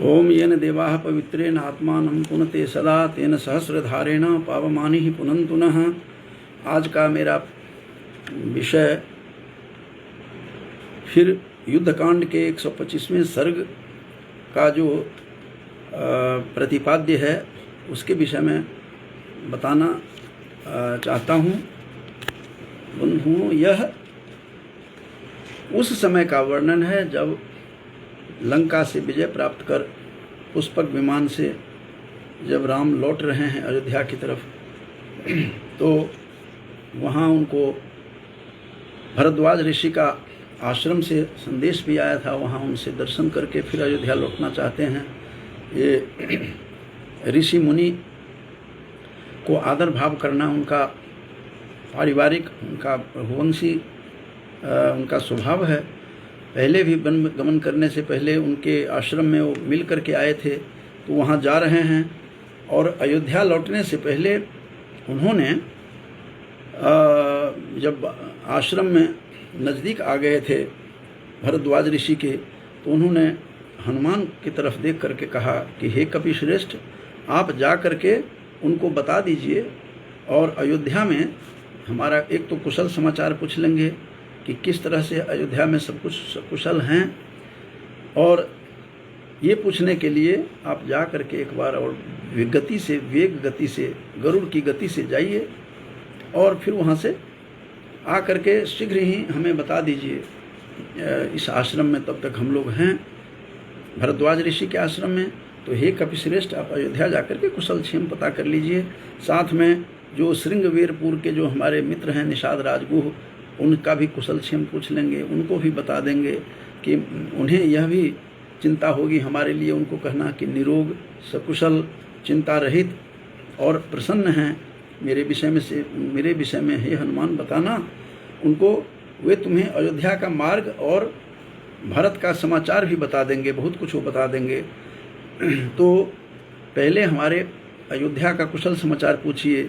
ओम येन देवाः पवित्रेण आत्मानं पुनते सदा तेन सहस्रधारेण पावमानि ही पुनन्तु नः। आज का मेरा विषय फिर युद्धकांड के 125वें सर्ग का जो प्रतिपाद्य है उसके विषय में बताना चाहता हूँ। यह उस समय का वर्णन है जब लंका से विजय प्राप्त कर पुष्पक विमान से जब राम लौट रहे हैं अयोध्या की तरफ, तो वहाँ उनको भरद्वाज ऋषि का आश्रम से संदेश भी आया था। वहाँ उनसे दर्शन करके फिर अयोध्या लौटना चाहते हैं। ये ऋषि मुनि को आदर भाव करना उनका पारिवारिक, उनका वंशी उनका स्वभाव है। पहले भी वन गमन करने से पहले उनके आश्रम में वो मिल करके आए थे, तो वहाँ जा रहे हैं। और अयोध्या लौटने से पहले उन्होंने जब आश्रम में नज़दीक आ गए थे भरद्वाज ऋषि के, तो उन्होंने हनुमान की तरफ देख करके कहा कि हे कपिश्रेष्ठ, आप जा करके उनको बता दीजिए और अयोध्या में हमारा एक तो कुशल समाचार पूछ लेंगे कि किस तरह से अयोध्या में सब कुछ कुशल हैं, और ये पूछने के लिए आप जा करके एक बार और वेग गति से गरुड़ की गति से जाइए और फिर वहाँ से आ करके शीघ्र ही हमें बता दीजिए। इस आश्रम में तब तक हम लोग हैं, भरद्वाज ऋषि के आश्रम में। तो हे कपिश्रेष्ठ, आप अयोध्या जा करके कुशल क्षेम पता कर लीजिए। साथ में जो श्रृंगवीरपुर के जो हमारे मित्र हैं निषाद राजगुह, उनका भी कुशल क्षेम पूछ लेंगे, उनको भी बता देंगे कि उन्हें यह भी चिंता होगी हमारे लिए। उनको कहना कि निरोग सकुशल चिंता रहित और प्रसन्न हैं मेरे विषय में हे हनुमान बताना उनको। वे तुम्हें अयोध्या का मार्ग और भारत का समाचार भी बता देंगे, बहुत कुछ वो बता देंगे। तो पहले हमारे अयोध्या का कुशल समाचार पूछिए,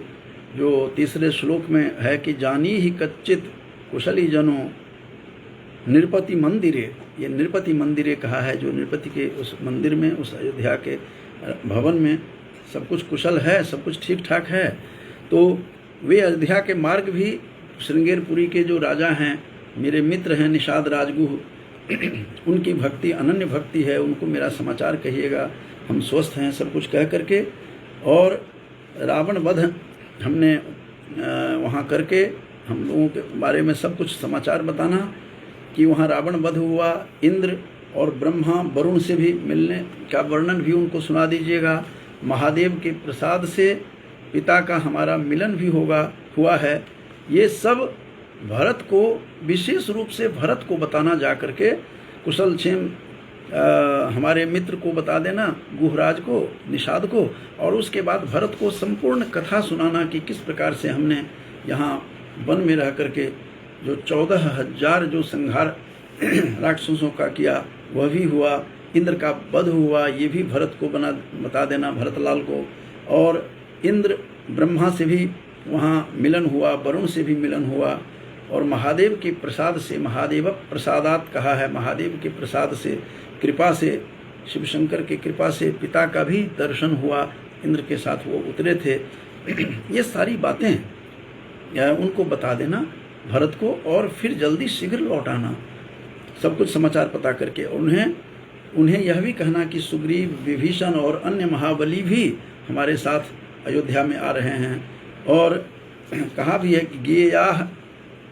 जो तीसरे श्लोक में है कि जानी ही कच्चित कुशली जनों नृपति मंदिरे। ये नृपति मंदिरे कहा है, जो नृपति के उस मंदिर में, उस अयोध्या के भवन में सब कुछ कुशल है, सब कुछ ठीक ठाक है। तो वे अयोध्या के मार्ग भी श्रृंगेरपुरी के जो राजा हैं, मेरे मित्र हैं निषाद राजगुह, उनकी भक्ति अनन्य भक्ति है, उनको मेरा समाचार कहिएगा, हम स्वस्थ हैं, सब कुछ कह करके। और रावण वध हमने वहाँ करके हम लोगों के बारे में सब कुछ समाचार बताना कि वहाँ रावण वध हुआ। इंद्र और ब्रह्मा वरुण से भी मिलने का वर्णन भी उनको सुना दीजिएगा। महादेव के प्रसाद से पिता का हमारा मिलन भी हुआ है। ये सब भरत को, विशेष रूप से भरत को बताना, जा करके कुशल क्षेम हमारे मित्र को बता देना, गुहराज को, निषाद को। और उसके बाद भरत को संपूर्ण कथा सुनाना कि किस प्रकार से हमने यहाँ वन में रह करके जो 14,000 जो संहार राक्षसों का किया वह भी हुआ, इंद्र का वध हुआ, ये भी भरत को बता देना, भरतलाल को। और इंद्र ब्रह्मा से भी वहाँ मिलन हुआ, वरुण से भी मिलन हुआ। और महादेव के प्रसाद से, महादेव प्रसादात कहा है, महादेव के प्रसाद से, कृपा से, शिव शंकर की कृपा से पिता का भी दर्शन हुआ, इंद्र के साथ वो उतरे थे। ये सारी बातें उनको बता देना भरत को, और फिर जल्दी शीघ्र लौट आना सब कुछ समाचार पता करके। उन्हें यह भी कहना कि सुग्रीव, विभीषण और अन्य महाबली भी हमारे साथ अयोध्या में आ रहे हैं। और कहा भी है कि गेयाह,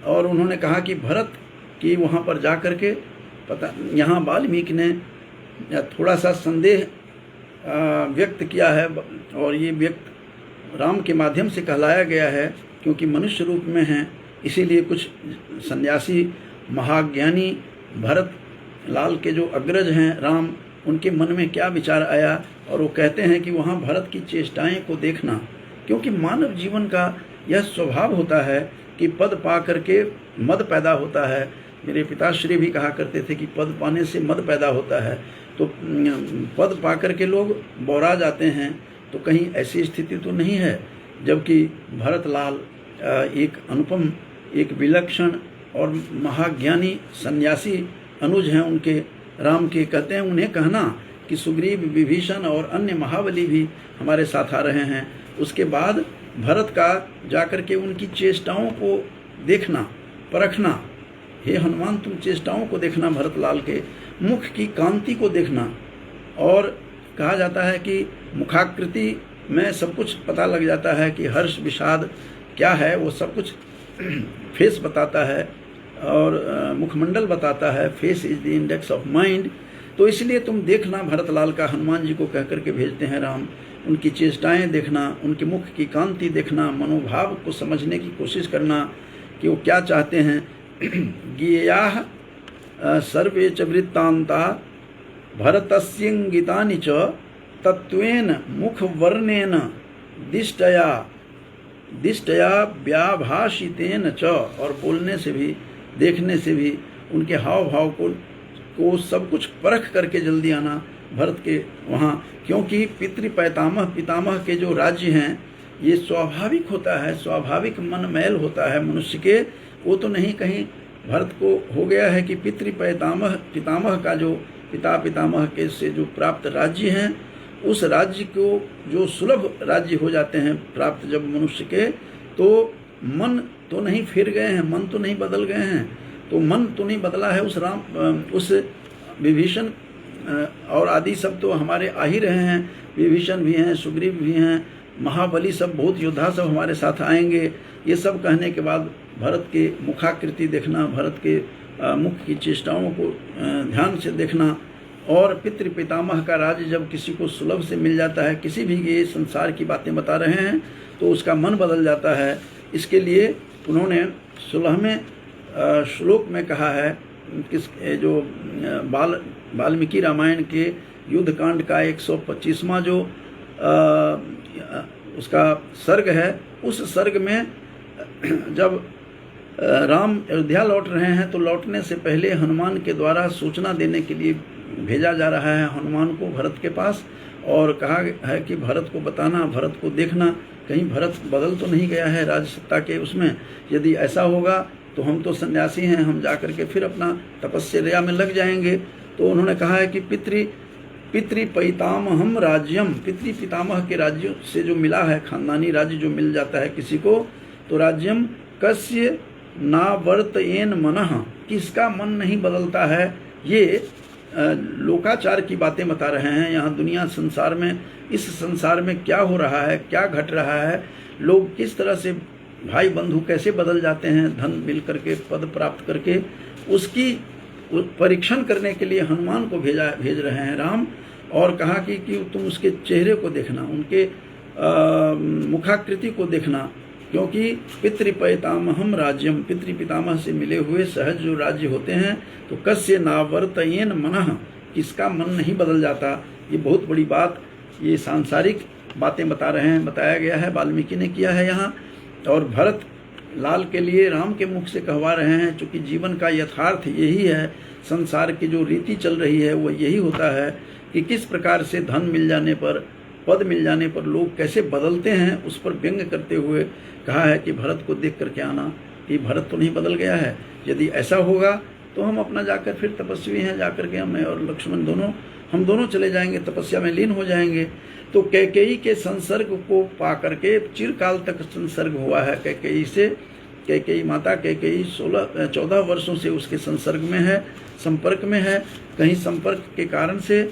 और उन्होंने कहा कि भरत की वहाँ पर जा करके पता, यहाँ वाल्मीकि ने थोड़ा सा संदेह व्यक्त किया है, और ये व्यक्त राम के माध्यम से कहलाया गया है, क्योंकि मनुष्य रूप में हैं, इसीलिए कुछ सन्यासी महाज्ञानी भरत लाल के जो अग्रज हैं राम, उनके मन में क्या विचार आया, और वो कहते हैं कि वहाँ भरत की चेष्टाएं को देखना, क्योंकि मानव जीवन का यह स्वभाव होता है कि पद पा करके मद पैदा होता है। मेरे पिताश्री भी कहा करते थे कि पद पाने से मद पैदा होता है। तो पद पा करके लोग बौरा जाते हैं, तो कहीं ऐसी स्थिति तो नहीं है। जबकि भरतलाल एक अनुपम, एक विलक्षण और महाज्ञानी सन्यासी अनुज हैं उनके, राम के। कहते हैं उन्हें कहना कि सुग्रीव, विभीषण और अन्य महाबली भी हमारे साथ आ रहे हैं। उसके बाद भरत का जाकर के उनकी चेष्टाओं को देखना, परखना। हे हनुमान, तुम चेष्टाओं को देखना, भरतलाल के मुख की कांति को देखना। और कहा जाता है कि मुखाकृति में सब कुछ पता लग जाता है कि हर्ष विषाद क्या है, वो सब कुछ फेस बताता है और मुखमंडल बताता है। Face is the index of mind. तो इसलिए तुम देखना भरतलाल का, हनुमान जी को कह करके भेजते हैं राम, उनकी चेष्टाएं देखना, उनके मुख की कांति देखना, मनोभाव को समझने की कोशिश करना कि वो क्या चाहते हैं। ज्ञेयाः सर्वे च वृत्तान्ता भरतस्येङ्गितानि च तत्त्वेन मुखवर्णेन दिष्टया व्याभाषितेन च, और बोलने से भी, देखने से भी, उनके हाव भाव को सब कुछ परख करके जल्दी आना भरत के वहाँ। क्योंकि पितामह के जो राज्य हैं, ये स्वाभाविक होता है, स्वाभाविक मन मैल होता है मनुष्य के। वो तो नहीं, कहीं भरत को हो गया है कि पितामह का जो पितामह के से जो प्राप्त राज्य हैं, उस राज्य को जो सुलभ राज्य हो जाते हैं प्राप्त जब मनुष्य के, तो मन तो नहीं फिर गए हैं, मन तो नहीं बदल गए हैं। तो मन तो नहीं बदला है उस विभीषण और आदि सब तो हमारे आ ही रहे हैं। विभीषण भी हैं, सुग्रीव भी हैं, महाबली सब, बहुत योद्धा सब हमारे साथ आएंगे। ये सब कहने के बाद भरत के मुखाकृति देखना, भरत के मुख की चेष्टाओं को ध्यान से देखना। और पितामह का राज्य जब किसी को सुलभ से मिल जाता है, किसी भी ये संसार की बातें बता रहे हैं, तो उसका मन बदल जाता है। इसके लिए उन्होंने 16वें श्लोक में कहा है, जो वाल्मीकि रामायण के युद्धकांड का 125वां जो उसका सर्ग है, उस सर्ग में जब राम अयोध्या लौट रहे हैं, तो लौटने से पहले हनुमान के द्वारा सूचना देने के लिए भेजा जा रहा है हनुमान को भरत के पास, और कहा है कि भरत को बताना, भरत को देखना, कहीं भरत बदल तो नहीं गया है राजसत्ता के उसमें। यदि ऐसा होगा तो हम तो सन्यासी हैं, हम जा करके फिर अपना तपस्या में लग जाएंगे। तो उन्होंने कहा है कि पितृपैतामहम राज्यम, पितामह के राज्यों से जो मिला है, खानदानी राज्य जो मिल जाता है किसी को, तो राज्यम कस्य नावर्तयेन मनः, किसका मन नहीं बदलता है। ये लोकाचार की बातें बता रहे हैं। यहाँ दुनिया संसार में, इस संसार में क्या हो रहा है, क्या घट रहा है, लोग किस तरह से, भाई बंधु कैसे बदल जाते हैं धन मिल करके, पद प्राप्त करके, उसकी परीक्षण करने के लिए हनुमान को भेज रहे हैं राम। और कहा कि तुम उसके चेहरे को देखना, उनके मुखाकृति को देखना, क्योंकि पितृपैतामहम राज्यम, पितामह से मिले हुए सहज जो राज्य होते हैं, तो कस्य नावर्तयेन मनः, किसका मन नहीं बदल जाता। ये बहुत बड़ी बात, ये सांसारिक बातें बता रहे हैं, बताया गया है, वाल्मीकि ने किया है यहाँ। और भरत लाल के लिए राम के मुख से कहवा रहे हैं, चूँकि जीवन का यथार्थ यही है, संसार की जो रीति चल रही है वो यही होता है कि किस प्रकार से धन मिल जाने पर, पद मिल जाने पर लोग कैसे बदलते हैं, उस पर व्यंग करते हुए कहा है कि भरत को देख करके आना, कि भरत तो नहीं बदल गया है। यदि ऐसा होगा तो हम अपना जाकर फिर तपस्वी हैं, जाकर के हमें और लक्ष्मण हम दोनों चले जाएंगे, तपस्या में लीन हो जाएंगे। तो कैकेयी के संसर्ग को पा करके चिरकाल तक संसर्ग हुआ है कैकेयी से। कैकेयी माता, कैकेयी 14 वर्षों से उसके संसर्ग में है, संपर्क में है। कहीं संपर्क के कारण से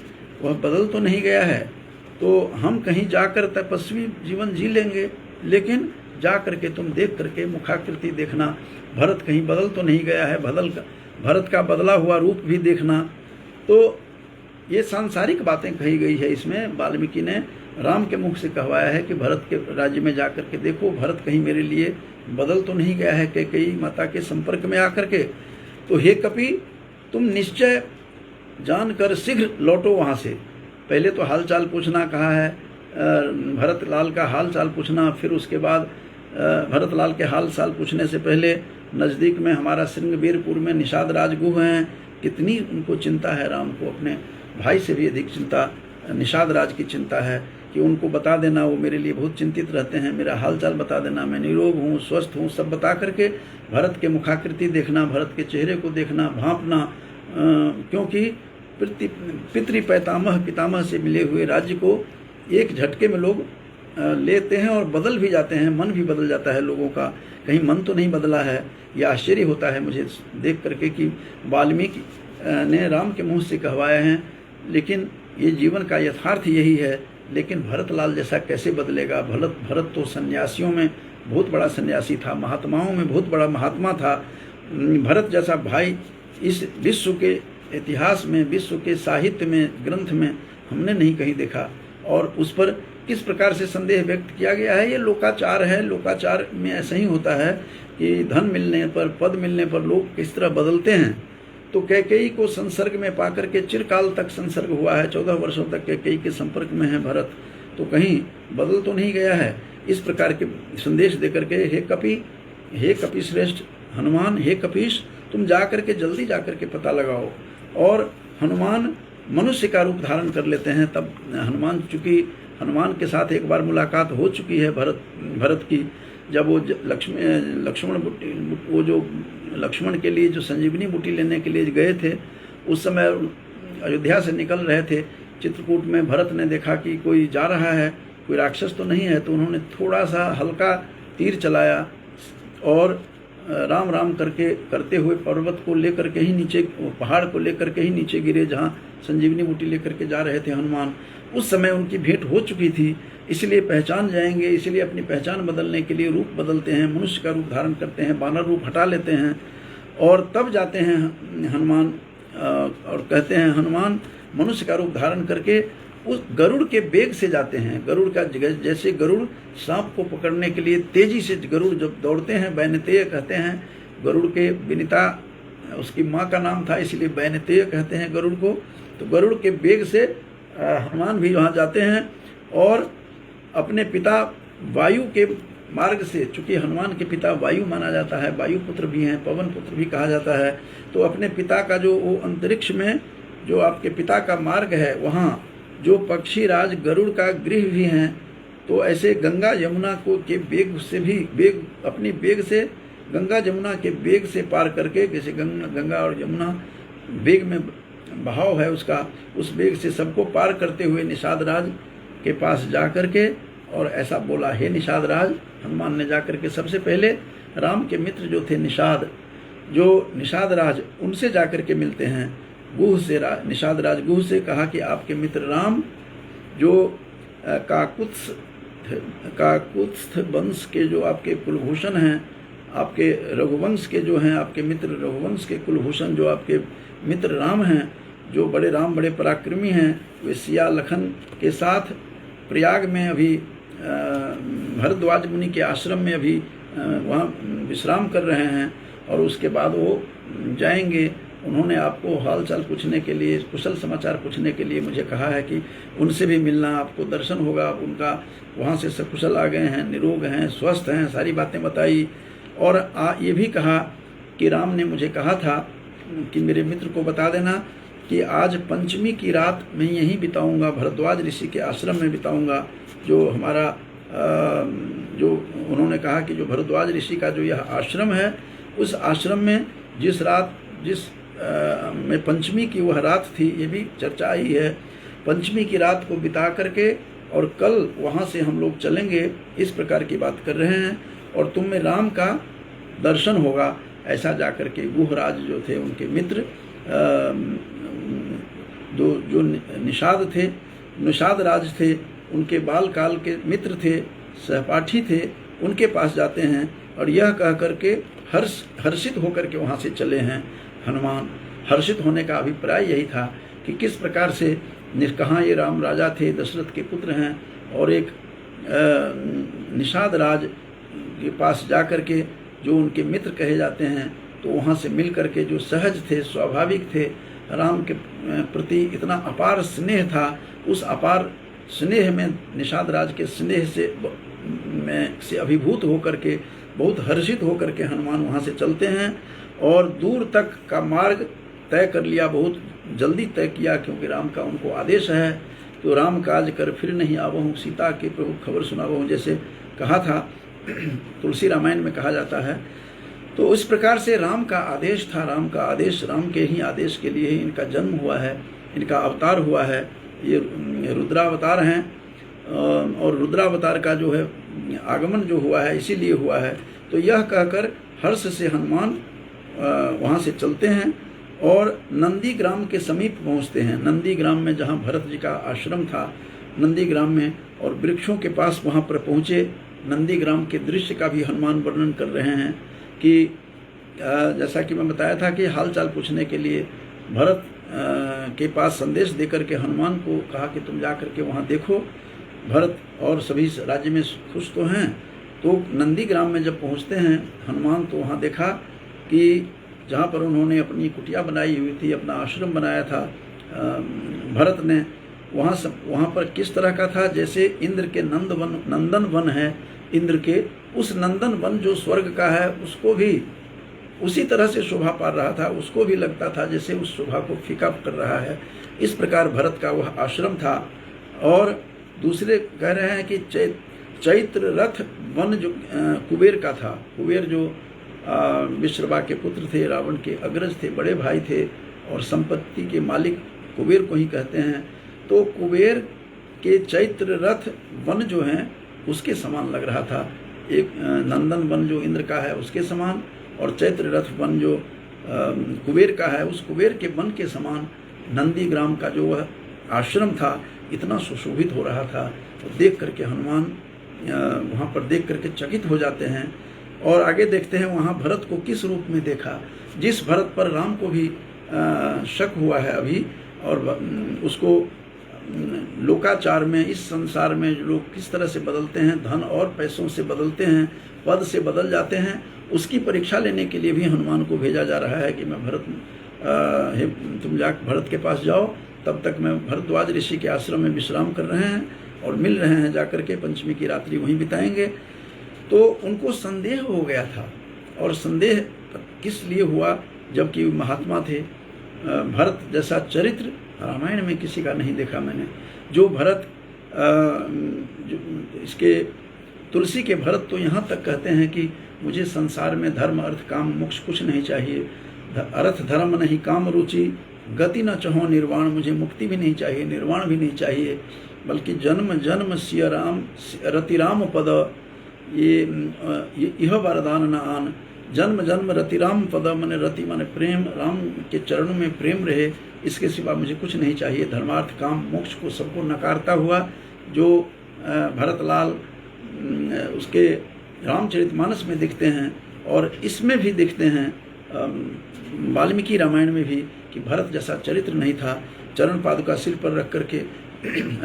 वह बदल तो नहीं गया है, तो हम कहीं जाकर तपस्वी जीवन जी लेंगे, लेकिन जा करके तुम देख करके मुखाकृति देखना, भरत कहीं बदल तो नहीं गया है, भरत का बदला हुआ रूप भी देखना। तो ये सांसारिक बातें कही गई है इसमें। वाल्मीकि ने राम के मुख से कहवाया है कि भरत के राज्य में जा करके देखो, भरत कहीं मेरे लिए बदल तो नहीं गया है कैकेयी माता के संपर्क में आकर के। तो हे कपि, तुम निश्चय जानकर शीघ्र लौटो वहाँ से। पहले तो हालचाल पूछना कहा है, भरत लाल का हाल चाल पूछना, फिर उसके बाद भरत लाल के हाल चाल पूछने से पहले नज़दीक में हमारा श्रृंगवीरपुर में निषाद राजगुह हैं, कितनी उनको चिंता है, राम को अपने भाई से भी अधिक चिंता निषाद राज की चिंता है कि उनको बता देना, वो मेरे लिए बहुत चिंतित रहते हैं, मेरा हाल चाल बता देना, मैं निरोग हूँ, स्वस्थ हूँ, सब बता करके भरत के मुखाकृति देखना, भरत के चेहरे को देखना, भांपना, क्योंकि पितृ पितामह से मिले हुए राज्य को एक झटके में लोग लेते हैं और बदल भी जाते हैं, मन भी बदल जाता है लोगों का। कहीं मन तो नहीं बदला है। यह आश्चर्य होता है मुझे देख करके कि वाल्मीकि ने राम के मुंह से कहवाए हैं, लेकिन ये जीवन का यथार्थ यही है। लेकिन भरतलाल जैसा कैसे बदलेगा? भरत तो सन्यासियों में बहुत बड़ा सन्यासी था, महात्माओं में बहुत बड़ा महात्मा था। भरत जैसा भाई इस विश्व के इतिहास में, विश्व के साहित्य में, ग्रंथ में हमने नहीं कहीं देखा। और उस पर किस प्रकार से संदेह व्यक्त किया गया है, ये लोकाचार है। लोकाचार में ऐसा ही होता है कि धन मिलने पर, पद मिलने पर लोग किस तरह बदलते हैं। तो कैकेयी को संसर्ग में पाकर के चिरकाल तक संसर्ग हुआ है, 14 वर्षों तक कैकेयी के संपर्क में है भरत, तो कहीं बदल तो नहीं गया है। इस प्रकार के संदेश देकर के हे कपि श्रेष्ठ हनुमान, हे कपीश, तुम जा करके जल्दी जा करके पता लगाओ। और हनुमान मनुष्य का रूप धारण कर लेते हैं। तब हनुमान, चूँकि हनुमान के साथ एक बार मुलाकात हो चुकी है भरत की, जब वो लक्ष्मण के लिए जो संजीवनी बूटी लेने के लिए गए थे, उस समय अयोध्या से निकल रहे थे, चित्रकूट में भरत ने देखा कि कोई जा रहा है, कोई राक्षस तो नहीं है, तो उन्होंने थोड़ा सा हल्का तीर चलाया और राम राम करते हुए पर्वत को लेकर के ही नीचे, पहाड़ को लेकर के ही नीचे गिरे जहाँ संजीवनी बूटी लेकर के जा रहे थे हनुमान। उस समय उनकी भेंट हो चुकी थी, इसलिए पहचान जाएंगे, इसलिए अपनी पहचान बदलने के लिए रूप बदलते हैं, मनुष्य का रूप धारण करते हैं, वानर रूप हटा लेते हैं और तब जाते हैं हनुमान और कहते हैं, हनुमान मनुष्य का रूप धारण करके उस गरुड़ के बेग से जाते हैं। गरुड़ का, जैसे गरुड़ सांप को पकड़ने के लिए तेजी से गरुड़ जब दौड़ते हैं, बैनतेय कहते हैं गरुड़ के, विनीता उसकी माँ का नाम था, इसलिए बैनतेय कहते हैं गरुड़ को। तो गरुड़ के बेग से हनुमान भी वहाँ जाते हैं और अपने पिता वायु के मार्ग से, चूँकि हनुमान के पिता वायु माना जाता है, वायु पुत्र भी हैं, पवन पुत्र भी कहा जाता है, तो अपने पिता का जो वो अंतरिक्ष में जो आपके पिता का मार्ग है, वहाँ जो पक्षी राज गरुड़ का गृह भी हैं, तो ऐसे गंगा यमुना को के बेग से भी, अपनी बेग से गंगा यमुना के बेग से पार करके, जैसे गंगा और यमुना बेग में बहाव है उसका, उस बेग से सबको पार करते हुए निषाद राज के पास जा करके और ऐसा बोला, हे निषाद राज। हनुमान ने जा करके सबसे पहले राम के मित्र जो थे निषाद राज, उनसे जा करके मिलते हैं। गुह से निषाद राज गुह से कहा कि आपके मित्र राम जो काकुत्स्थ वंश के जो आपके कुलभूषण हैं, आपके रघुवंश के जो हैं, आपके मित्र रघुवंश के कुलभूषण जो आपके मित्र राम हैं, जो बड़े राम बड़े पराक्रमी हैं, वे सिया लखन के साथ प्रयाग में अभी भरद्वाज मुनि के आश्रम में अभी वहाँ विश्राम कर रहे हैं और उसके बाद वो जाएंगे। उन्होंने आपको हालचाल पूछने के लिए, कुशल समाचार पूछने के लिए मुझे कहा है कि उनसे भी मिलना, आपको दर्शन होगा उनका, वहाँ से सकुशल आ गए हैं, निरोग हैं, स्वस्थ हैं, सारी बातें बताई। और ये भी कहा कि राम ने मुझे कहा था कि मेरे मित्र को बता देना कि आज पंचमी की रात मैं यहीं बिताऊंगा, भरद्वाज ऋषि के आश्रम में बिताऊंगा। जो हमारा जो उन्होंने कहा कि जो भरद्वाज ऋषि का जो यह आश्रम है, उस आश्रम में जिस में पंचमी की वह रात थी, ये भी चर्चा आई है, पंचमी की रात को बिता करके और कल वहाँ से हम लोग चलेंगे, इस प्रकार की बात कर रहे हैं और तुम में राम का दर्शन होगा। ऐसा जाकर के गुहराज जो थे उनके मित्र जो निषाद राज थे, उनके बाल काल के मित्र थे, सहपाठी थे, उनके पास जाते हैं और यह कह करके हर्षित होकर के वहाँ से चले हैं। हनुमान हर्षित होने का अभिप्राय यही था कि किस प्रकार से कहाँ ये राम राजा थे, दशरथ के पुत्र हैं, और एक निषाद राज के पास जा कर के जो उनके मित्र कहे जाते हैं, तो वहाँ से मिल कर के जो सहज थे, स्वाभाविक थे, राम के प्रति इतना अपार स्नेह था, उस अपार स्नेह में निषाद राज के स्नेह से अभिभूत होकर के, बहुत हर्षित होकर के हनुमान वहाँ से चलते हैं और दूर तक का मार्ग तय कर लिया, बहुत जल्दी तय किया, क्योंकि राम का उनको आदेश है तो राम काज कर फिर नहीं आवहूँ, सीता के प्रभु खबर सुनावहूँ, जैसे कहा था तुलसी रामायण में कहा जाता है। तो इस प्रकार से राम का आदेश था, राम का आदेश, राम के ही आदेश के लिए ही इनका जन्म हुआ है। इनका अवतार हुआ है, ये रुद्रावतार हैं। और रुद्रावतार का जो है आगमन जो हुआ है इसीलिए हुआ है। तो यह कहकर हर्ष से हनुमान वहाँ से चलते हैं और नंदीग्राम के समीप पहुँचते हैं। नंदीग्राम में जहाँ भरत जी का आश्रम था, नंदीग्राम में, और वृक्षों के पास वहाँ पर पहुँचे। नंदीग्राम के दृश्य का भी हनुमान वर्णन कर रहे हैं कि जैसा कि मैं बताया था कि हालचाल पूछने के लिए भरत के पास संदेश देकर के हनुमान को कहा कि तुम जा कर के वहाँ देखो, भरत और सभी राज्य में खुश तो हैं। तो नंदीग्राम में जब पहुँचते हैं हनुमान, तो वहाँ देखा कि जहाँ पर उन्होंने अपनी कुटिया बनाई हुई थी, अपना आश्रम बनाया था भरत ने, वहाँ पर किस तरह का था, जैसे इंद्र के नंदन वन है, इंद्र के उस नंदन वन जो स्वर्ग का है उसको भी उसी तरह से शोभा पा रहा था। उसको भी लगता था जैसे उस शोभा को फीका कर रहा है। इस प्रकार भरत का वह आश्रम था। और दूसरे कह रहे हैं कि चैत्र रथ वन जो कुबेर का था। कुबेर जो विश्रवा के पुत्र थे, रावण के अग्रज थे, बड़े भाई थे, और संपत्ति के मालिक कुबेर को ही कहते हैं। तो कुबेर के चैत्र रथ वन जो हैं उसके समान लग रहा था। एक नंदन वन जो इंद्र का है उसके समान, और चैत्र रथ वन जो कुबेर का है उस कुबेर के वन के समान नंदीग्राम का जो वह आश्रम था इतना सुशोभित हो रहा था। तो देख करके हनुमान वहाँ पर देख करके चकित हो जाते हैं। और आगे देखते हैं वहाँ भरत को किस रूप में देखा, जिस भरत पर राम को भी शक हुआ है अभी, और उसको लोकाचार में, इस संसार में लोग किस तरह से बदलते हैं, धन और पैसों से बदलते हैं, पद से बदल जाते हैं, उसकी परीक्षा लेने के लिए भी हनुमान को भेजा जा रहा है कि मैं तुम जा भरत के पास जाओ, तब तक मैं भरद्वाज ऋषि के आश्रम में विश्राम कर रहे हैं और मिल रहे हैं, जाकर के पंचमी की रात्रि वहीं बिताएंगे। तो उनको संदेह हो गया था। और संदेह किस लिए हुआ, जबकि महात्मा थे। भरत जैसा चरित्र रामायण में किसी का नहीं देखा मैंने। जो भरत इसके तुलसी के भरत तो यहाँ तक कहते हैं कि मुझे संसार में धर्म अर्थ काम मोक्ष कुछ नहीं चाहिए, अर्थ धर्म नहीं काम रुचि, गति न चाहो निर्वाण, मुझे मुक्ति भी नहीं चाहिए, निर्वाण भी नहीं चाहिए, बल्कि जन्म जन्म सिय राम रति राम पद, ये यह वरदान न आन। जन्म जन्म रति राम पद, मन रति मन प्रेम, राम के चरणों में प्रेम रहे, इसके सिवा मुझे कुछ नहीं चाहिए। धर्मार्थ काम मोक्ष को सबको नकारता हुआ जो भरतलाल उसके रामचरितमानस में दिखते हैं, और इसमें भी दिखते हैं वाल्मीकि रामायण में भी, कि भरत जैसा चरित्र नहीं था। चरण पादुका सिर पर रख करके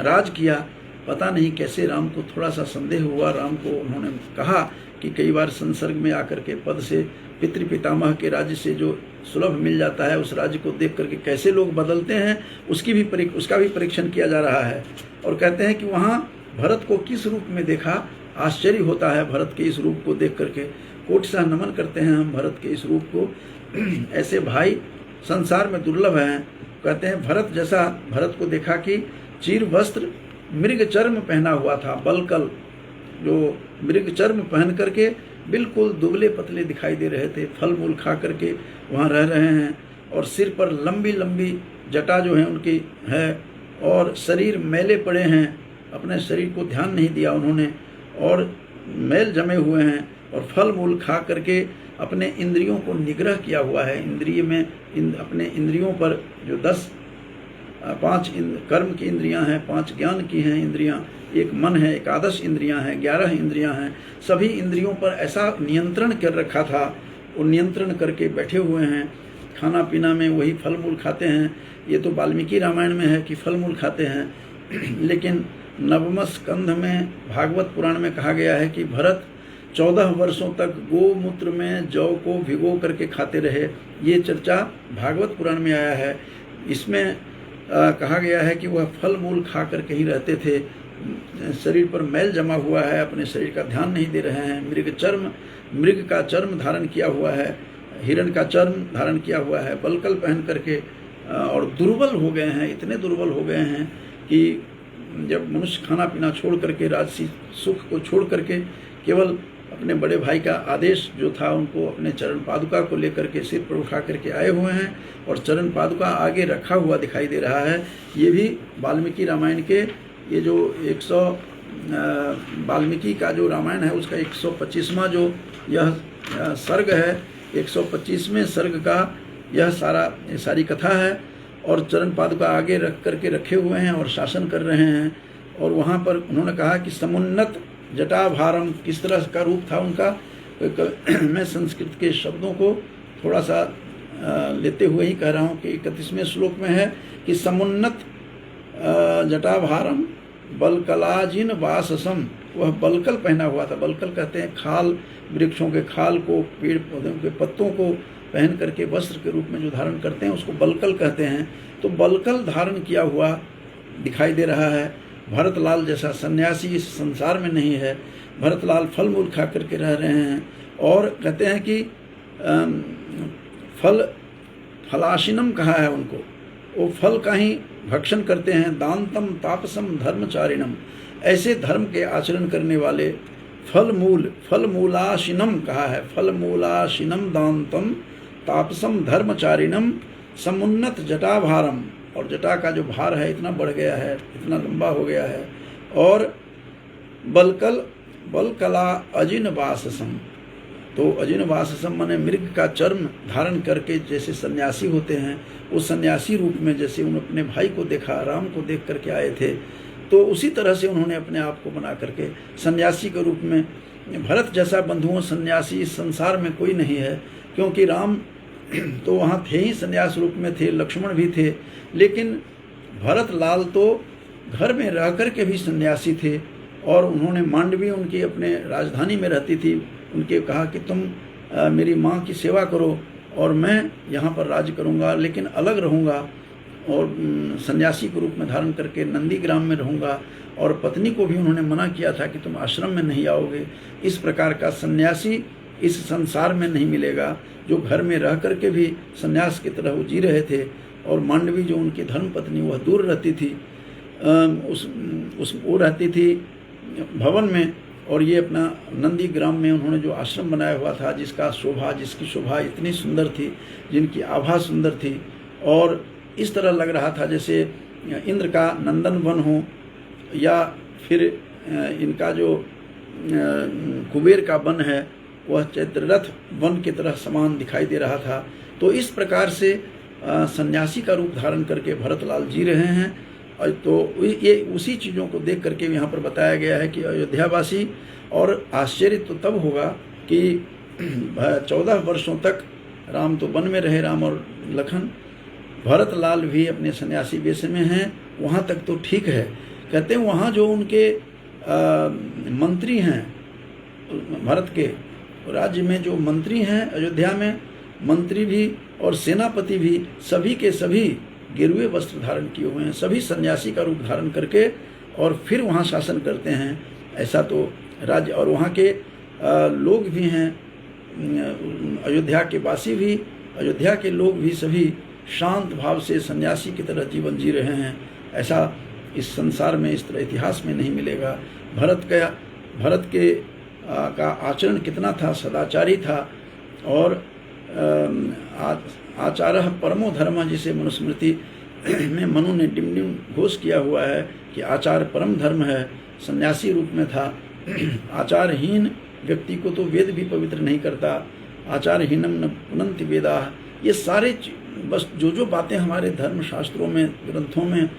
राज किया। पता नहीं कैसे राम को थोड़ा सा संदेह हुआ। राम को उन्होंने कहा कि कई बार संसर्ग में आकर के पद से, पितृ पितामह के राज्य से जो सुलभ मिल जाता है, उस राज्य को देख करके कैसे लोग बदलते हैं, उसका भी परीक्षण किया जा रहा है। और कहते हैं कि वहाँ भरत को किस रूप में देखा, आश्चर्य होता है भरत के इस रूप को देख करके। कोटिशः नमन करते हैं हम भरत के इस रूप को। ऐसे भाई संसार में दुर्लभ हैं। कहते हैं भरत जैसा, भरत को देखा कि चीर वस्त्र मृग चर्म पहना हुआ था, बलकल जो मृग चर्म पहन करके बिल्कुल दुबले पतले दिखाई दे रहे थे, फल मूल खा करके वहाँ रह रहे हैं, और सिर पर लंबी लंबी जटा जो है उनकी है, और शरीर मैले पड़े हैं, अपने शरीर को ध्यान नहीं दिया उन्होंने, और मैल जमे हुए हैं, और फल मूल खा करके अपने इंद्रियों को निग्रह किया हुआ है। इंद्रिय में अपने इंद्रियों पर जो 5 कर्म की इंद्रियां हैं, 5 ज्ञान की हैं इंद्रियां, एक मन है, एकादश इंद्रियां हैं, 11 इंद्रियां हैं, सभी इंद्रियों पर ऐसा नियंत्रण कर रखा था। वो नियंत्रण करके बैठे हुए हैं। खाना पीना में वही फल मूल खाते हैं। ये तो वाल्मीकि रामायण में है कि फल मूल खाते हैं, लेकिन नवम स्कंध में भागवत पुराण में कहा गया है कि भरत 14 वर्षों तक गोमूत्र में जौ को भिगो करके खाते रहे। ये चर्चा भागवत पुराण में आया है। इसमें कहा गया है कि वह फल मूल खा करके ही रहते थे। शरीर पर मैल जमा हुआ है, अपने शरीर का ध्यान नहीं दे रहे हैं। मृग का चर्म धारण किया हुआ है, हिरण का चर्म धारण किया हुआ है, बलकल पहन करके, और दुर्बल हो गए हैं। इतने दुर्बल हो गए हैं कि जब मनुष्य खाना पीना छोड़ करके, राजसी सुख को छोड़ करके केवल अपने बड़े भाई का आदेश जो था उनको अपने चरण पादुका को लेकर के सिर पर उठा करके आए हुए हैं और चरण पादुका आगे रखा हुआ दिखाई दे रहा है। ये भी वाल्मीकि रामायण के ये जो 100 वाल्मीकि का जो रामायण है उसका 125वां जो यह सर्ग है, 125वें सर्ग का यह सारी कथा है। और चरण पादुका आगे रख करके रखे हुए हैं और शासन कर रहे हैं। और वहाँ पर उन्होंने कहा कि समुन्नत जटाभारम, किस तरह का रूप था उनका। मैं संस्कृत के शब्दों को थोड़ा सा लेते हुए ही कह रहा हूँ कि 31वें श्लोक में है कि समुन्नत जटाभारम बलकलाजिन वाससम, वह बलकल पहना हुआ था। बलकल कहते हैं खाल, वृक्षों के खाल को, पेड़ पौधों के पत्तों को पहन करके वस्त्र के रूप में जो धारण करते हैं उसको बलकल कहते हैं। तो बलकल धारण किया हुआ दिखाई दे रहा है। भरतलाल जैसा सन्यासी इस संसार में नहीं है। भरतलाल फल मूल खा करके रह रहे हैं और कहते हैं कि फलाशिनम कहा है उनको, वो फल का ही भक्षण करते हैं। दानतम तापसम धर्मचारिणम, ऐसे धर्म के आचरण करने वाले फलमूलाशिनम कहा है। फलमूलाशिनम दानतम तापसम धर्मचारिणम समुन्नत जटाभारम, और जटा का जो भार है इतना बढ़ गया है, इतना लंबा हो गया है। और बलकला अजिन वाससम, तो अजिन वाससम माने मृग का चर्म धारण करके जैसे सन्यासी होते हैं, उस सन्यासी रूप में जैसे उन्होंने अपने भाई को देखा, राम को देख करके आए थे, तो उसी तरह से उन्होंने अपने आप को बना करके सन्यासी के रूप में। भरत जैसा बंधुओं सन्यासी इस संसार में कोई नहीं है, क्योंकि राम तो वहाँ थे ही सन्यास रूप में थे, लक्ष्मण भी थे, लेकिन भरत लाल तो घर में रह कर के भी सन्यासी थे। और उन्होंने मांडवी उनकी अपने राजधानी में रहती थी, उनके कहा कि तुम मेरी माँ की सेवा करो और मैं यहाँ पर राज करूँगा, लेकिन अलग रहूँगा और सन्यासी के रूप में धारण करके नंदीग्राम में रहूँगा। और पत्नी को भी उन्होंने मना किया था कि तुम आश्रम में नहीं आओगे। इस प्रकार का सन्यासी इस संसार में नहीं मिलेगा, जो घर में रह करके भी सन्यास की तरह वो जी रहे थे। और मांडवी जो उनकी धर्म पत्नी वह दूर रहती थी, वो रहती थी भवन में, और ये अपना नंदीग्राम में उन्होंने जो आश्रम बनाया हुआ था, जिसकी शोभा इतनी सुंदर थी, जिनकी आभा सुंदर थी, और इस तरह लग रहा था जैसे इंद्र का नंदन वन हो या फिर इनका जो कुबेर का वन है वह चैत्ररथ वन की तरह समान दिखाई दे रहा था। तो इस प्रकार से सन्यासी का रूप धारण करके भरतलाल जी रहे हैं। और तो ये उसी चीज़ों को देख करके यहाँ पर बताया गया है कि अयोध्यावासी, और आश्चर्य तो तब होगा कि 14 वर्षों तक राम तो वन में रहे, राम और लखन, भरतलाल भी अपने सन्यासी वेश में हैं, वहाँ तक तो ठीक है। कहते हैं वहाँ जो उनके मंत्री हैं, भारत के राज्य में जो मंत्री हैं, अयोध्या में मंत्री भी और सेनापति भी सभी के सभी गिरवे वस्त्र धारण किए हुए हैं, सभी सन्यासी का रूप धारण करके और फिर वहाँ शासन करते हैं। ऐसा तो राज्य, और वहाँ के लोग भी हैं, अयोध्या के वासी भी, अयोध्या के लोग भी सभी शांत भाव से सन्यासी की तरह जीवन जी रहे हैं। ऐसा इस संसार में, इस तरह इतिहास में नहीं मिलेगा। भरत का आचरण कितना था, सदाचारी था। और आचारः परमो धर्म, जिसे मनुस्मृति में मनु ने डिम घोष किया हुआ है कि आचार परम धर्म है, सन्यासी रूप में था। आचारहीन व्यक्ति को तो वेद भी पवित्र नहीं करता। आचारहीनम न पुनन्ति वेदा, ये सारे बस जो बातें हमारे धर्म शास्त्रों में, ग्रंथों में,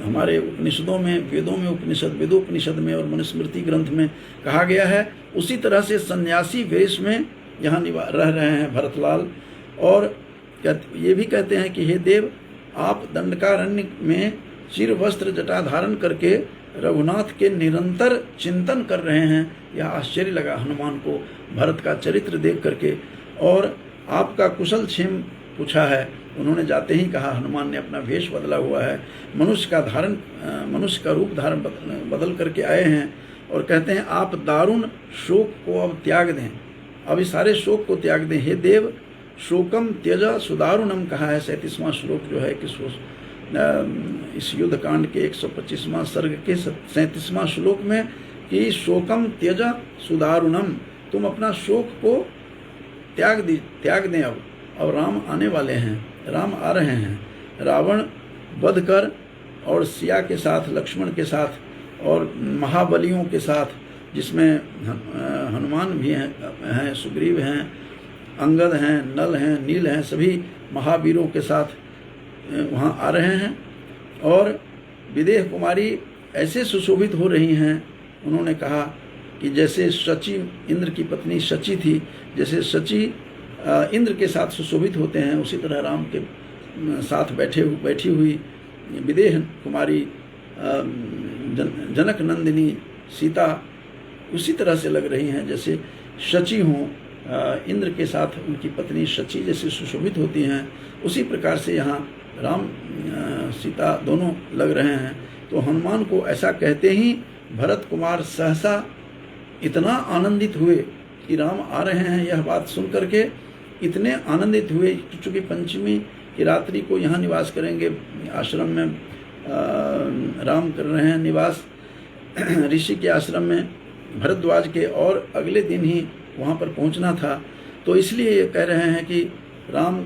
हमारे उपनिषदों में, वेदों में, वेदोपनिषद में और मनुस्मृति ग्रंथ में कहा गया है, उसी तरह से सन्यासी वेश में यहाँ रह रहे हैं भरतलाल। और ये भी कहते हैं कि हे देव, आप दंडकारण्य में चिर वस्त्र जटा धारण करके रघुनाथ के निरंतर चिंतन कर रहे हैं। यह आश्चर्य लगा हनुमान को भरत का चरित्र देख करके। और आपका कुशल क्षेम पूछा है, उन्होंने जाते ही कहा, हनुमान ने अपना वेश बदला हुआ है, मनुष्य का रूप धारण बदल करके आए हैं। और कहते हैं आप दारुण शोक को अब त्याग दें, अब इस सारे शोक को त्याग दें। हे देव, शोकम त्यज सुदारुणम कहा है 37वां श्लोक जो है कि इस युद्ध कांड के 125वां सर्ग के 37वां श्लोक में कि शोकम त्यज सुदारुणम, तुम अपना शोक को त्याग दें। अब राम आने वाले हैं, राम आ रहे हैं। रावण वध कर और सिया के साथ, लक्ष्मण के साथ और महाबलियों के साथ, जिसमें हनुमान भी हैं, सुग्रीव हैं, अंगद हैं, नल हैं, नील हैं, सभी महावीरों के साथ वहाँ आ रहे हैं। और विदेह कुमारी ऐसे सुशोभित हो रही हैं, उन्होंने कहा कि जैसे शची, इंद्र की पत्नी शची थी, जैसे शची इंद्र के साथ सुशोभित होते हैं, उसी तरह राम के साथ बैठी हुई विदेह कुमारी जनक नंदिनी सीता उसी तरह से लग रही हैं जैसे शची हों। इंद्र के साथ उनकी पत्नी शची जैसे सुशोभित होती हैं, उसी प्रकार से यहाँ राम सीता दोनों लग रहे हैं। तो हनुमान को ऐसा कहते ही भरत कुमार सहसा इतना आनंदित हुए कि राम आ रहे हैं, यह बात सुन करके इतने आनंदित हुए। चूँकि पंचमी की रात्रि को यहाँ निवास करेंगे, आश्रम में राम कर रहे हैं निवास ऋषि के आश्रम में भरद्वाज के, और अगले दिन ही वहाँ पर पहुँचना था। तो इसलिए ये कह रहे हैं कि राम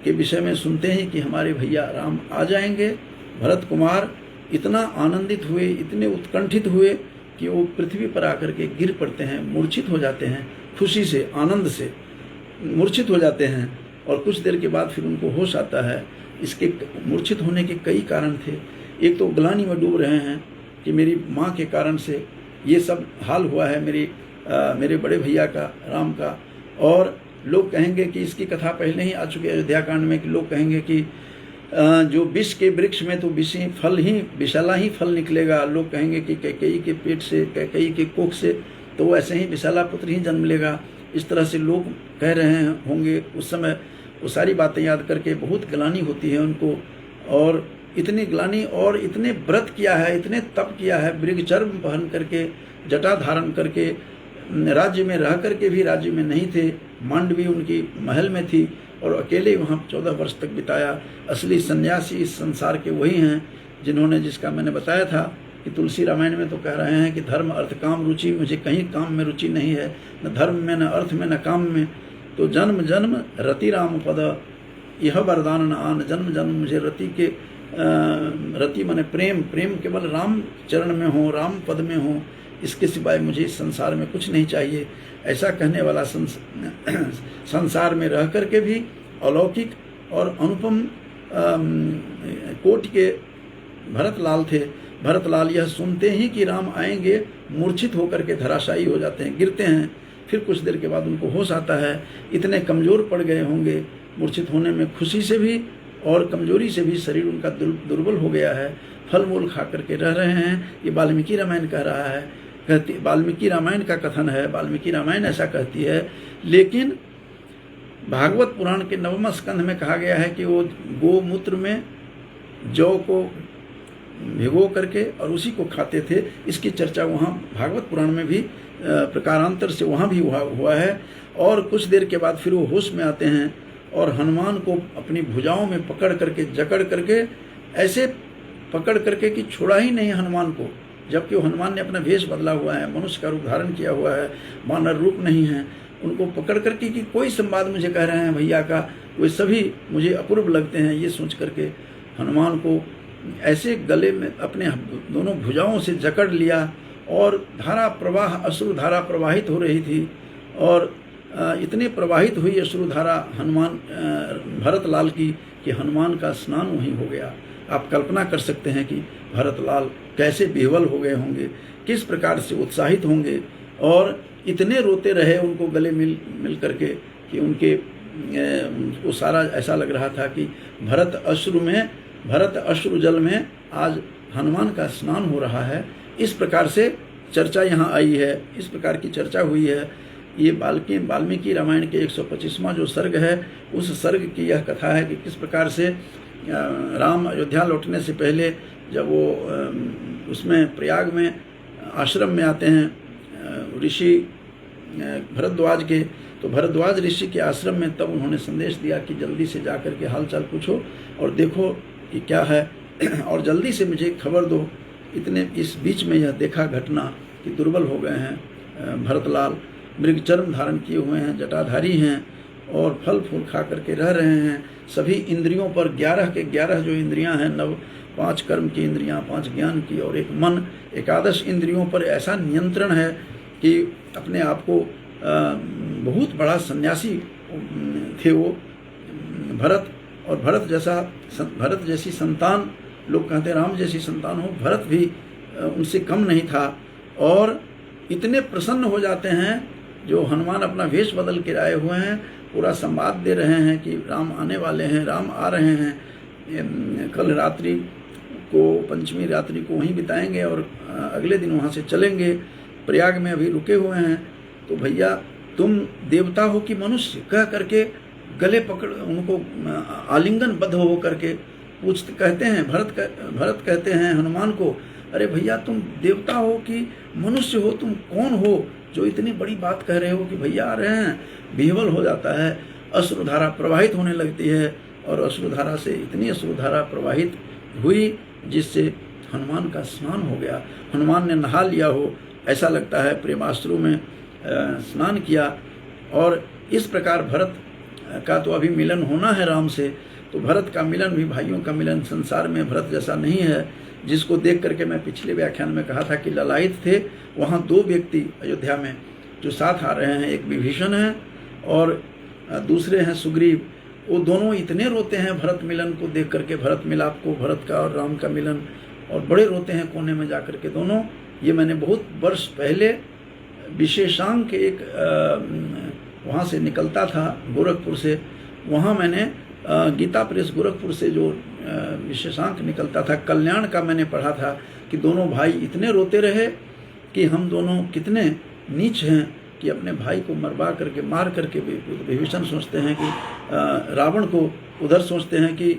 के विषय में सुनते ही कि हमारे भैया राम आ जाएंगे। भरत कुमार इतना आनंदित हुए, इतने उत्कंठित हुए कि वो पृथ्वी पर आकर के गिर पड़ते हैं, मूर्छित हो जाते हैं, खुशी से, आनंद से मूर्छित हो जाते हैं। और कुछ देर के बाद फिर उनको होश आता है। इसके मूर्छित होने के कई कारण थे। एक तो ग्लानि में डूब रहे हैं कि मेरी माँ के कारण से ये सब हाल हुआ है मेरे बड़े भैया का, राम का। और लोग कहेंगे कि इसकी कथा पहले ही आ चुकी है अयोध्या कांड में, कि लोग कहेंगे कि जो विष के वृक्ष में तो विषाला ही फल निकलेगा। लोग कहेंगे कि कैकेयी के पेट से, कैकेयी के कोख से तो वो ऐसे ही विशाला पुत्र ही जन्म लेगा। इस तरह से लोग कह रहे होंगे। उस समय वो सारी बातें याद करके बहुत ग्लानि होती है उनको। और इतनी ग्लानि, और इतने व्रत किया है, इतने तप किया है, मृगचर्म पहन करके, जटा धारण करके, राज्य में रह करके भी राज्य में नहीं थे, मांडवी उनकी महल में थी और अकेले वहाँ 14 वर्ष तक बिताया। असली सन्यासी इस संसार के वही हैं जिन्होंने, जिसका मैंने बताया था कि तुलसी रामायण में तो कह रहे हैं कि धर्म अर्थ काम रुचि, मुझे कहीं काम में रुचि नहीं है, न धर्म में, न अर्थ में, न काम में। तो जन्म जन्म रति राम पद, यह वरदान न आन। जन्म जन्म मुझे रति के, रति माने प्रेम, प्रेम केवल राम चरण में हो, राम पद में हो, इसके सिवाय मुझे इस संसार में कुछ नहीं चाहिए। ऐसा कहने वाला संसार में रह करके भी अलौकिक और अनुपम कोट के भरतलाल थे। भरतलाल यह सुनते ही कि राम आएंगे मूर्छित होकर के धराशायी हो जाते हैं, गिरते हैं। फिर कुछ देर के बाद उनको होश आता है। इतने कमज़ोर पड़ गए होंगे, मूर्छित होने में खुशी से भी और कमजोरी से भी शरीर उनका दुर्बल हो गया है। फल मूल खा करके रह रहे हैं। ये वाल्मीकि रामायण कह रहा है, वाल्मीकि रामायण का कथन है, वाल्मीकि रामायण ऐसा कहती है। लेकिन भागवत पुराण के 9वें स्कंध में कहा गया है कि वो गोमूत्र में जौ को भिगो करके और उसी को खाते थे। इसकी चर्चा वहाँ भागवत पुराण में भी प्रकारांतर से वहाँ भी हुआ है। और कुछ देर के बाद फिर वो होश में आते हैं और हनुमान को अपनी भुजाओं में पकड़ करके, जकड़ करके, ऐसे पकड़ करके कि छोड़ा ही नहीं हनुमान को, जबकि वो हनुमान ने अपना वेश बदला हुआ है, मनुष्य का रूप धारण किया हुआ है, वानर रूप नहीं है। उनको पकड़ करके कि कोई संवाद मुझे कह रहे हैं भैया का, वे सभी मुझे अपूर्व लगते हैं। ये सोच करके हनुमान को ऐसे गले में अपने दोनों भुजाओं से जकड़ लिया और धारा प्रवाह, अश्रु धारा प्रवाहित हो रही थी। और इतने प्रवाहित हुई अश्रु धारा हनुमान भरतलाल की कि हनुमान का स्नान वहीं हो गया। आप कल्पना कर सकते हैं कि भरतलाल कैसे विह्वल हो गए होंगे, किस प्रकार से उत्साहित होंगे। और इतने रोते रहे उनको गले मिल करके कि उनके वो सारा ऐसा लग रहा था कि भरत अश्रु जल में आज हनुमान का स्नान हो रहा है। इस प्रकार से चर्चा यहाँ आई है, इस प्रकार की चर्चा हुई है। ये वाल्मीकि रामायण के 125वां जो सर्ग है, उस सर्ग की यह कथा है कि किस प्रकार से राम अयोध्या लौटने से पहले जब वो उसमें प्रयाग में आश्रम में आते हैं ऋषि भरद्वाज के, तो भरद्वाज ऋषि के आश्रम में तब उन्होंने संदेश दिया कि जल्दी से जाकर के हालचाल पूछो और देखो कि क्या है और जल्दी से मुझे खबर दो। इस बीच में यह देखा घटना कि दुर्बल हो गए हैं भरतलाल, मृग चर्म धारण किए हुए हैं, जटाधारी हैं और फल फूल खा करके रह रहे हैं। सभी इंद्रियों पर 11 के 11 जो इंद्रियां हैं, 5 कर्म की इंद्रियां, 5 ज्ञान की और एक मन, एकादश इंद्रियों पर ऐसा नियंत्रण है कि अपने आप को बहुत बड़ा सन्यासी थे वो भरत। और भरत जैसी संतान, लोग कहते हैं राम जैसी संतान हो, भरत भी उनसे कम नहीं था। और इतने प्रसन्न हो जाते हैं जो हनुमान अपना वेश बदल के आए हुए हैं, पूरा संवाद दे रहे हैं कि राम आने वाले हैं, राम आ रहे हैं, कल रात्रि को, पंचमी रात्रि को वहीं बिताएंगे और अगले दिन वहाँ से चलेंगे, प्रयाग में अभी रुके हुए हैं। तो भैया तुम देवता हो कि मनुष्य, कह करके गले पकड़ उनको आलिंगनबद्ध हो करके पूछते, कहते हैं भरत कहते हैं हनुमान को, अरे भैया तुम देवता हो कि मनुष्य हो, तुम कौन हो जो इतनी बड़ी बात कह रहे हो कि भैया आ रहे हैं। विह्वल हो जाता है, अश्रुधारा प्रवाहित होने लगती है और अश्रुधारा से इतनी अश्रुधारा प्रवाहित हुई जिससे हनुमान का स्नान हो गया। हनुमान ने नहा लिया हो, ऐसा लगता है प्रेमाश्रु में स्नान किया। और इस प्रकार भरत का तो अभी मिलन होना है राम से, तो भरत का मिलन भी, भाइयों का मिलन संसार में भरत जैसा नहीं है, जिसको देख करके मैं पिछले व्याख्यान में कहा था कि ललायित थे। वहाँ 2 व्यक्ति अयोध्या में जो साथ आ रहे हैं, एक विभीषण है और दूसरे हैं सुग्रीव। वो दोनों इतने रोते हैं भरत मिलन को देख करके, भरत मिलाप को, भरत का और राम का मिलन, और बड़े रोते हैं कोने में जा करके दोनों। ये मैंने बहुत वर्ष पहले विशेषांक एक वहाँ से निकलता था गोरखपुर से, वहाँ मैंने गीता प्रेस गोरखपुर से जो विशेषांक निकलता था कल्याण का, मैंने पढ़ा था कि दोनों भाई इतने रोते रहे कि हम दोनों कितने नीच हैं कि अपने भाई को मरवा करके, मार करके, विभीषण सोचते हैं कि रावण को उधर सोचते हैं कि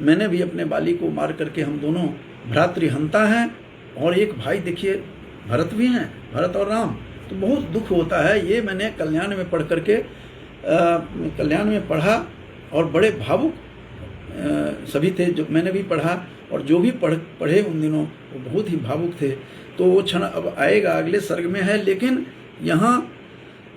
मैंने भी अपने बाली को मार करके, हम दोनों भ्रातृहंता हैं। और एक भाई देखिए भरत भी हैं, भरत और राम, तो बहुत दुख होता है। ये मैंने कल्याण में पढ़ करके कल्याण में पढ़ा और बड़े भावुक सभी थे, जो मैंने भी पढ़ा और जो भी पढ़े उन दिनों वो बहुत ही भावुक थे। तो वो क्षण अब आएगा, अगले सर्ग में है। लेकिन यहाँ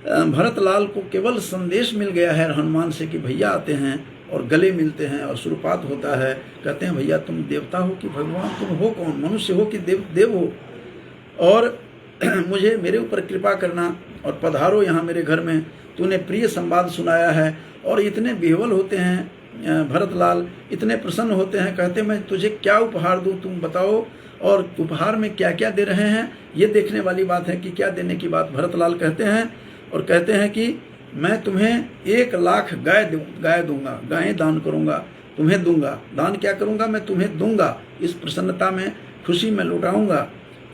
भरतलाल को केवल संदेश मिल गया है हनुमान से कि भैया आते हैं, और गले मिलते हैं और शुरुआत होता है। कहते हैं भैया तुम देवता हो कि भगवान, तुम हो कौन, मनुष्य हो कि देव हो, और मुझे मेरे ऊपर कृपा करना और पधारो यहाँ मेरे घर में, तूने प्रिय संवाद सुनाया है। और इतने विह्वल होते हैं भरतलाल, इतने प्रसन्न होते हैं, कहते मैं तुझे क्या उपहार दूं, तुम बताओ, और उपहार में क्या क्या दे रहे हैं ये देखने वाली बात है कि क्या देने की बात भरतलाल कहते हैं। और कहते हैं कि मैं तुम्हें 1 लाख गाय दूंगा, गायें दान करूंगा, तुम्हें दूंगा। दान क्या करूंगा, मैं तुम्हें दूंगा, इस प्रसन्नता में, खुशी में लौटाऊंगा।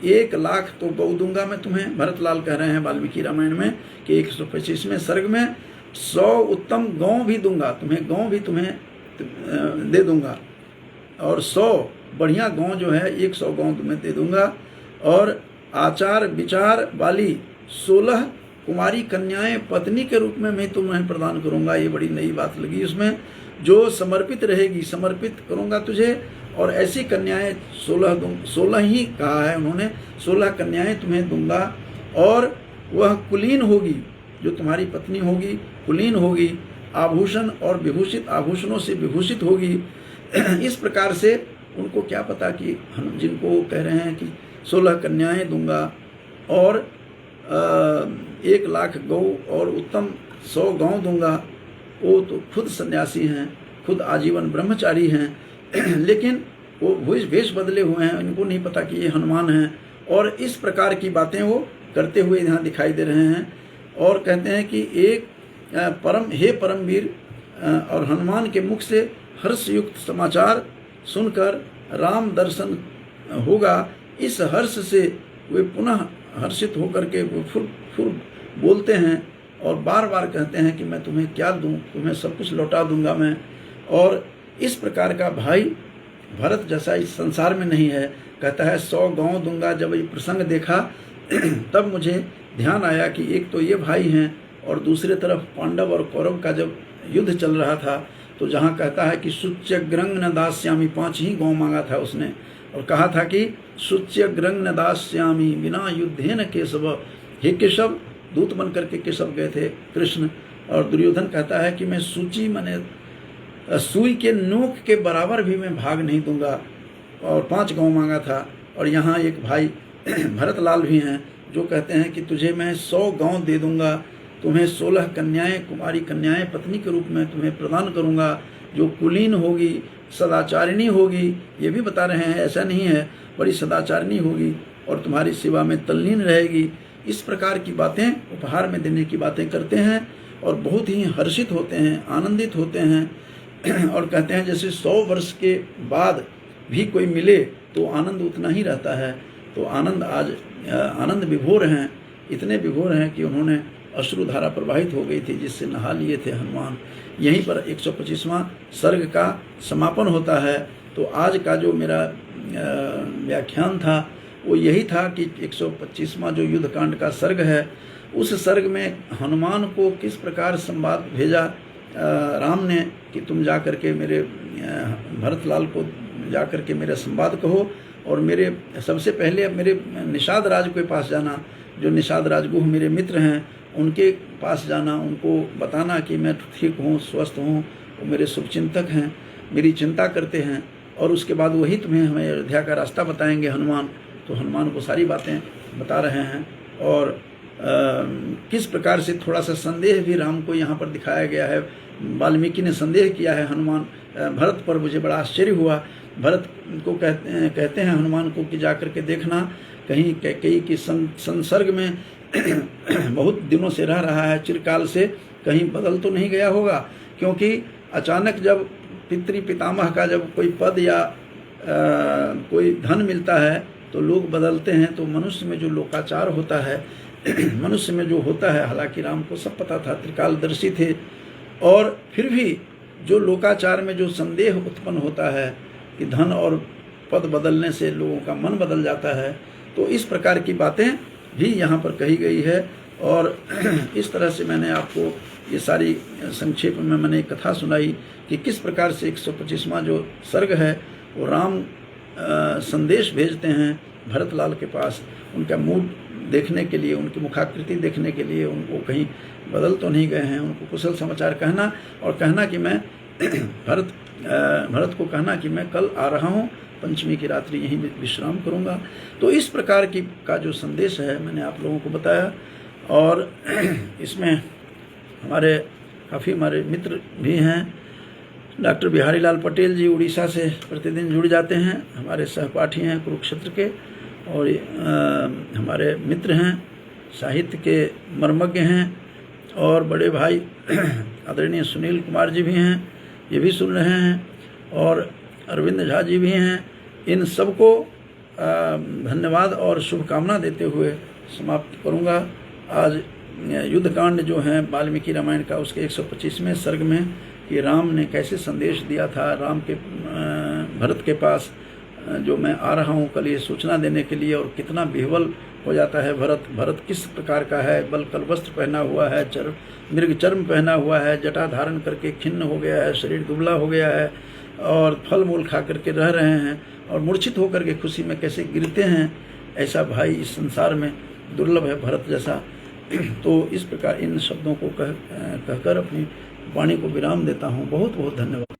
1 लाख तो गौ दूंगा मैं तुम्हें, भरतलाल कह रहे हैं वाल्मीकि रामायण में कि 125वें सर्ग में 100 उत्तम गौ भी दूंगा तुम्हें, गौ भी तुम्हें दे दूंगा, और 100 बढ़िया गौ जो है 100 गौ तुम्हें दे दूंगा। और आचार विचार वाली 16 कुमारी कन्याएं पत्नी के रूप में मैं तुम्हें प्रदान करूंगा। ये बड़ी नई बात लगी उसमें, जो समर्पित रहेगी, समर्पित करूंगा तुझे। और ऐसी कन्याएं 16 ही कहा है उन्होंने, 16 कन्याएं तुम्हें दूंगा। और वह कुलीन होगी, जो तुम्हारी पत्नी होगी कुलीन होगी, आभूषण और विभूषित, आभूषणों से विभूषित होगी। इस प्रकार से उनको क्या पता कि हम जिनको कह रहे हैं कि 16 कन्याएं दूंगा और 1 लाख गौ और उत्तम 100 गौ दूंगा, वो तो खुद सन्यासी हैं, खुद आजीवन ब्रह्मचारी हैं, लेकिन वो वेश बदले हुए हैं, इनको नहीं पता कि ये हनुमान हैं। और इस प्रकार की बातें वो करते हुए यहाँ दिखाई दे रहे हैं। और कहते हैं कि एक परमवीर और हनुमान के मुख से हर्षयुक्त समाचार सुनकर राम दर्शन होगा। इस हर्ष से वे पुनः हर्षित होकर के वो फुर बोलते हैं और बार बार कहते हैं कि मैं तुम्हें क्या दूं, तुम्हें सब कुछ लौटा दूंगा मैं। और इस प्रकार का भाई भरत जैसा इस संसार में नहीं है। कहता है 100 गौ दूंगा। जब ये प्रसंग देखा तब मुझे ध्यान आया कि एक तो ये भाई हैं और दूसरे तरफ पांडव और कौरव का जब युद्ध चल रहा था तो जहाँ कहता है कि शुच्यग्रंग न दास्यामी, 5 ही गाँव मांगा था उसने, और कहा था कि शुच्यग्रंग न दास्यामी बिना युद्धेन केशव, हे केशव, दूत बन करके केशव गए थे कृष्ण। और दुर्योधन कहता है कि मैं सूची माने सुई के नोक के बराबर भी मैं भाग नहीं दूंगा, और 5 गाँव मांगा था। और यहाँ एक भाई भरतलाल भी हैं जो कहते हैं कि तुझे मैं 100 गाँव दे दूंगा, तुम्हें 16 कन्याएं, कुमारी कन्याएं पत्नी के रूप में तुम्हें प्रदान करूंगा, जो कुलीन होगी, सदाचारिणी होगी, ये भी बता रहे हैं, ऐसा नहीं है, बड़ी सदाचारिणी होगी और तुम्हारी सेवा में तल्लीन रहेगी। इस प्रकार की बातें उपहार में देने की बातें करते हैं और बहुत ही हर्षित होते हैं, आनंदित होते हैं और कहते हैं जैसे 100 वर्ष के बाद भी कोई मिले तो आनंद उतना ही रहता है। तो आनंद आज आनंद विभोर हैं, इतने विभोर हैं कि उन्होंने अश्रुधारा प्रवाहित हो गई थी जिससे नहा लिए थे हनुमान। यहीं पर 125वां सर्ग का समापन होता है। तो आज का जो मेरा व्याख्यान था वो यही था कि 125वां जो युद्धकांड का सर्ग है, उस सर्ग में हनुमान को किस प्रकार संवाद भेजा राम ने कि तुम जा कर के मेरे भरतलाल को जा कर के मेरा संवाद कहो, और मेरे सबसे पहले मेरे निषाद राज के पास जाना, जो निषाद राजगुह मेरे मित्र हैं उनके पास जाना, उनको बताना कि मैं ठीक हूँ, स्वस्थ हूँ, वो मेरे शुभचिंतक हैं, मेरी चिंता करते हैं, और उसके बाद वही तुम्हें हमें अयोध्या का रास्ता बताएंगे हनुमान। तो हनुमान को सारी बातें बता रहे हैं और किस प्रकार से थोड़ा सा संदेह भी राम को यहाँ पर दिखाया गया है। वाल्मीकि ने संदेह किया है हनुमान भरत पर, मुझे बड़ा आश्चर्य हुआ। भरत को कहते हैं हनुमान को कि जाकर के देखना कहीं कैकेयी की संसर्ग में बहुत दिनों से रह रहा है, चिरकाल से, कहीं बदल तो नहीं गया होगा, क्योंकि अचानक जब पितामह का जब कोई पद या कोई धन मिलता है तो लोग बदलते हैं। तो मनुष्य में जो लोकाचार होता है मनुष्य में जो होता है, हालांकि राम को सब पता था, त्रिकालदर्शी थे, और फिर भी जो लोकाचार में जो संदेह उत्पन्न होता है कि धन और पद बदलने से लोगों का मन बदल जाता है, तो इस प्रकार की बातें भी यहाँ पर कही गई है। और इस तरह से मैंने आपको ये सारी संक्षेप में मैंने कथा सुनाई कि किस प्रकार से 125वां जो सर्ग है वो राम संदेश भेजते हैं भरतलाल के पास, उनका मूड देखने के लिए, उनकी मुखाकृति देखने के लिए, उनको कहीं बदल तो नहीं गए हैं, उनको कुशल समाचार कहना, और कहना कि मैं भरत को कहना कि मैं कल आ रहा हूँ, पंचमी की रात्रि यहीं विश्राम करूँगा। तो इस प्रकार की का जो संदेश है मैंने आप लोगों को बताया। और इसमें हमारे मित्र भी हैं, डॉक्टर बिहारी लाल पटेल जी उड़ीसा से प्रतिदिन जुड़ जाते हैं, हमारे सहपाठी हैं कुरुक्षेत्र के, और हमारे मित्र हैं, साहित्य के मर्मज्ञ हैं, और बड़े भाई आदरणीय सुनील कुमार जी भी हैं, ये भी सुन रहे हैं, और अरविंद झा जी भी हैं। इन सबको धन्यवाद और शुभकामना देते हुए समाप्त करूंगा। आज युद्धकांड जो है वाल्मीकि रामायण का, उसके 125वें सर्ग में कि राम ने कैसे संदेश दिया था राम के भरत के पास, जो मैं आ रहा हूँ कल ये सूचना देने के लिए, और कितना विह्वल हो जाता है भरत किस प्रकार का है, बलकल वस्त्र पहना हुआ है, मृग चर्म पहना हुआ है, जटा धारण करके खिन्न हो गया है, शरीर दुबला हो गया है, और फल मूल खा करके रह रहे हैं, और मूर्छित होकर के खुशी में कैसे गिरते हैं। ऐसा भाई इस संसार में दुर्लभ है भरत जैसा। तो इस प्रकार इन शब्दों को कहकर अपनी वाणी को विराम देता हूँ। बहुत बहुत धन्यवाद।